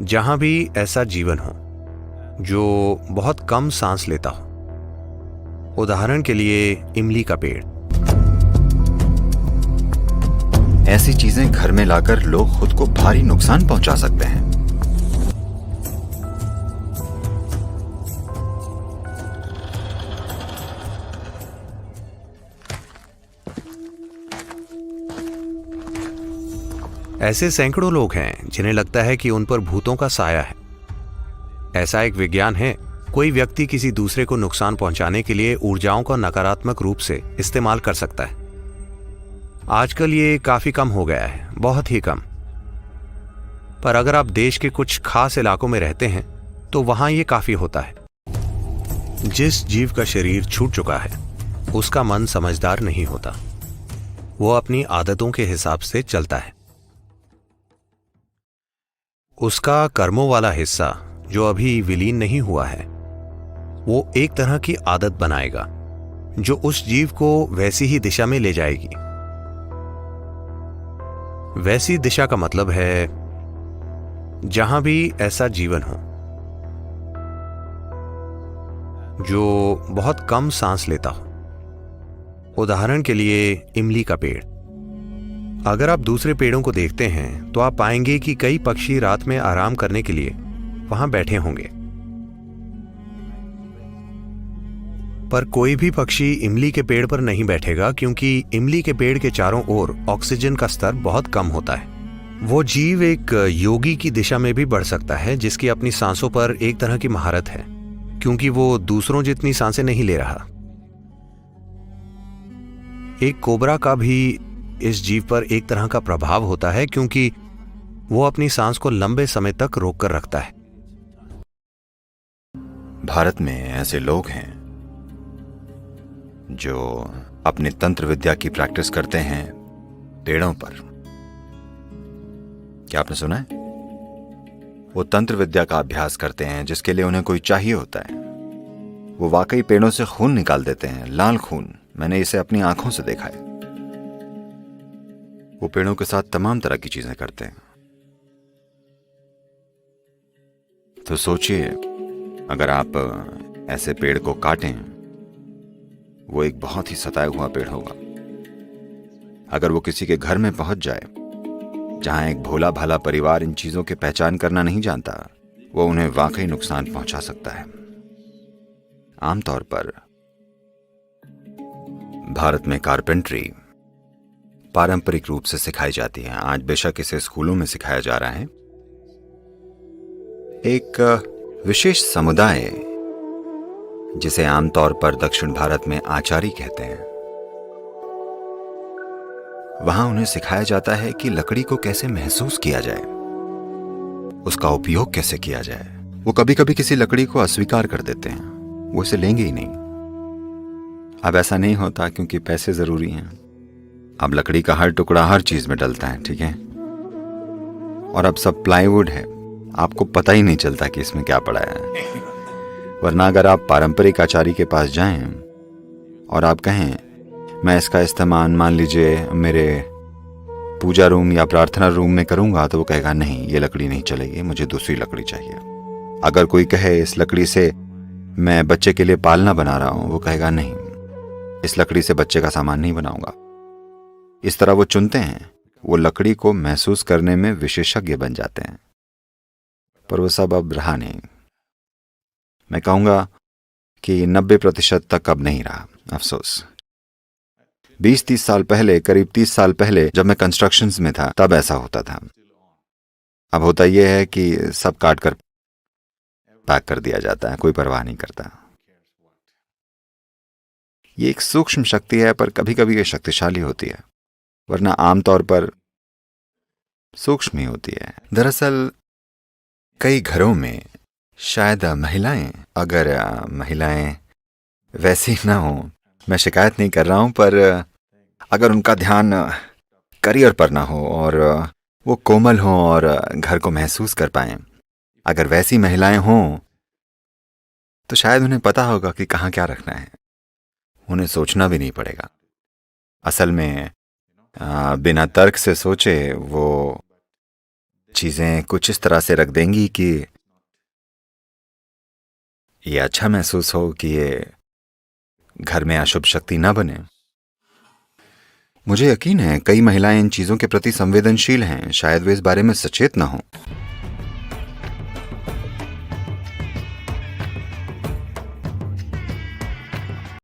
जहां भी ऐसा जीवन हो जो बहुत कम सांस लेता हो, उदाहरण के लिए इमली का पेड़। ऐसी चीजें घर में लाकर लोग खुद को भारी नुकसान पहुंचा सकते हैं। ऐसे सैकड़ों लोग हैं जिन्हें लगता है कि उन पर भूतों का साया है। ऐसा एक विज्ञान है, कोई व्यक्ति किसी दूसरे को नुकसान पहुंचाने के लिए ऊर्जाओं का नकारात्मक रूप से इस्तेमाल कर सकता है। आजकल ये काफी कम हो गया है, बहुत ही कम। पर अगर आप देश के कुछ खास इलाकों में रहते हैं तो वहां ये काफी होता है। जिस जीव का शरीर छूट चुका है उसका मन समझदार नहीं होता, वो अपनी आदतों के हिसाब से चलता है। उसका कर्मों वाला हिस्सा जो अभी विलीन नहीं हुआ है, वो एक तरह की आदत बनाएगा जो उस जीव को वैसी ही दिशा में ले जाएगी। वैसी दिशा का मतलब है जहां भी ऐसा जीवन हो जो बहुत कम सांस लेता हो, उदाहरण के लिए इमली का पेड़। अगर आप दूसरे पेड़ों को देखते हैं तो आप पाएंगे कि कई पक्षी रात में आराम करने के लिए वहां बैठे होंगे, पर कोई भी पक्षी इमली के पेड़ पर नहीं बैठेगा, क्योंकि इमली के पेड़ के चारों ओर ऑक्सीजन का स्तर बहुत कम होता है। वो जीव एक योगी की दिशा में भी बढ़ सकता है, जिसकी अपनी सांसों पर एक तरह की महारत है, क्योंकि वो दूसरों जितनी सांसें नहीं ले रहा। एक कोबरा का भी इस जीव पर एक तरह का प्रभाव होता है, क्योंकि वो अपनी सांस को लंबे समय तक रोक कर रखता है। भारत में ऐसे लोग हैं जो अपनी तंत्र विद्या की प्रैक्टिस करते हैं पेड़ों पर। क्या आपने सुना है? वो तंत्र विद्या का अभ्यास करते हैं जिसके लिए उन्हें कोई चाहिए होता है। वो वाकई पेड़ों से खून निकाल देते हैं, लाल खून। मैंने इसे अपनी आंखों से देखा है। वो पेड़ों के साथ तमाम तरह की चीजें करते हैं। तो सोचिए, अगर आप ऐसे पेड़ को काटें, वो एक बहुत ही सताया हुआ पेड़ होगा। अगर वो किसी के घर में पहुंच जाए जहां एक भोला भाला परिवार इन चीजों की पहचान करना नहीं जानता, वो उन्हें वाकई नुकसान पहुंचा सकता है। आमतौर पर भारत में कारपेंट्री पारंपरिक रूप से सिखाई जाती है। आज बेशक इसे स्कूलों में सिखाया जा रहा है। एक विशेष समुदाय जिसे आमतौर पर दक्षिण भारत में आचारी कहते हैं, वहां उन्हें सिखाया जाता है कि लकड़ी को कैसे महसूस किया जाए, उसका उपयोग कैसे किया जाए। वो कभी कभी किसी लकड़ी को अस्वीकार कर देते हैं, वो इसे लेंगे ही नहीं। अब ऐसा नहीं होता क्योंकि पैसे जरूरी हैं। अब लकड़ी का हर टुकड़ा हर चीज में डलता है, ठीक है? और अब सब प्लाईवुड है, आपको पता ही नहीं चलता कि इसमें क्या पड़ा है। वरना अगर आप पारंपरिक आचारी के पास जाएं और आप कहें मैं इसका इस्तेमाल मान लीजिए मेरे पूजा रूम या प्रार्थना रूम में करूंगा, तो वो कहेगा नहीं, ये लकड़ी नहीं चलेगी, मुझे दूसरी लकड़ी चाहिए। अगर कोई कहे इस लकड़ी से मैं बच्चे के लिए पालना बना रहा हूं, वो कहेगा नहीं, इस लकड़ी से बच्चे का सामान नहीं बनाऊंगा। इस तरह वो चुनते हैं। वो लकड़ी को महसूस करने में विशेषज्ञ बन जाते हैं। पर वो सब अब रहा नहीं। मैं कहूंगा कि 90% तक अब नहीं रहा, अफसोस। 20-30 साल पहले, करीब 30 साल पहले जब मैं कंस्ट्रक्शंस में था, तब ऐसा होता था। अब होता यह है कि सब काट कर पैक कर दिया जाता है, कोई परवाह नहीं करता। ये एक सूक्ष्म शक्ति है, पर कभी कभी ये शक्तिशाली होती है, वरना आमतौर पर सूक्ष्म ही होती है। दरअसल कई घरों में शायद महिलाएं, अगर महिलाएं वैसी ना हो, मैं शिकायत नहीं कर रहा हूं, पर अगर उनका ध्यान करियर पर ना हो और वो कोमल हो और घर को महसूस कर पाएं, अगर वैसी महिलाएं हों तो शायद उन्हें पता होगा कि कहाँ क्या रखना है। उन्हें सोचना भी नहीं पड़ेगा। असल में बिना तर्क से सोचे वो चीजें कुछ इस तरह से रख देंगी कि ये अच्छा महसूस हो कि ये घर में अशुभ शक्ति ना बने। मुझे यकीन है कई महिलाएं इन चीजों के प्रति संवेदनशील हैं, शायद वे इस बारे में सचेत ना हों।